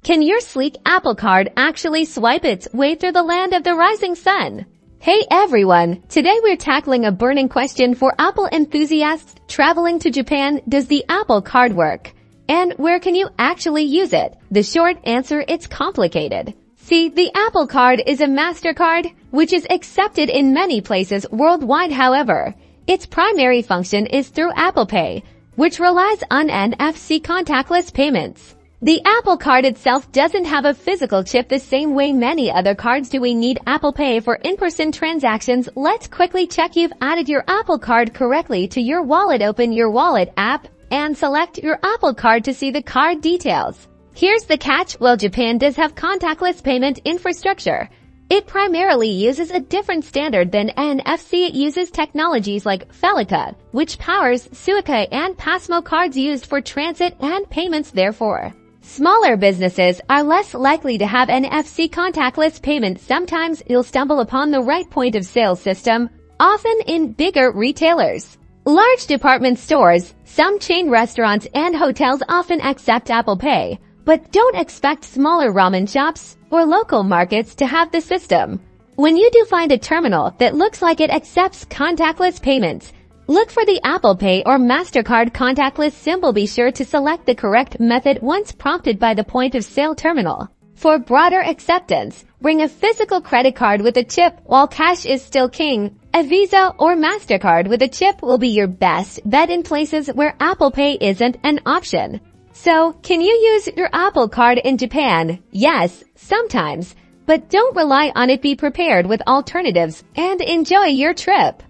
Can your sleek Apple Card actually swipe its way through the land of the rising sun? Hey everyone! Today we're tackling a burning question for Apple enthusiasts traveling to Japan. Does the Apple Card work? And where can you actually use it? The short answer, it's complicated. See, the Apple Card is a MasterCard, which is accepted in many places worldwide. However, its primary function is through Apple Pay, which relies on NFC contactless payments. The Apple Card itself doesn't have a physical chip the same way many other cards do. We need Apple Pay for in-person transactions. Let's quickly check you've added your Apple Card correctly to your wallet. Open your wallet app and select your Apple Card to see the card details. Here's the catch. While Japan does have contactless payment infrastructure, it primarily uses a different standard than NFC. It uses technologies like Felica, which powers Suica and Pasmo cards used for transit and payments. Therefore, smaller businesses are less likely to have NFC contactless payment. Sometimes you'll stumble upon the right point of sale system, often in bigger retailers. Large department stores, some chain restaurants and hotels often accept Apple Pay, but don't expect smaller ramen shops or local markets to have the system. When you do find a terminal that looks like it accepts contactless payments, look for the Apple Pay or MasterCard contactless symbol. Be sure to select the correct method once prompted by the point of sale terminal. For broader acceptance, bring a physical credit card with a chip. While cash is still king, a Visa or MasterCard with a chip will be your best bet in places where Apple Pay isn't an option. So, can you use your Apple Card in Japan? Yes, sometimes, but don't rely on it. Be prepared with alternatives and enjoy your trip.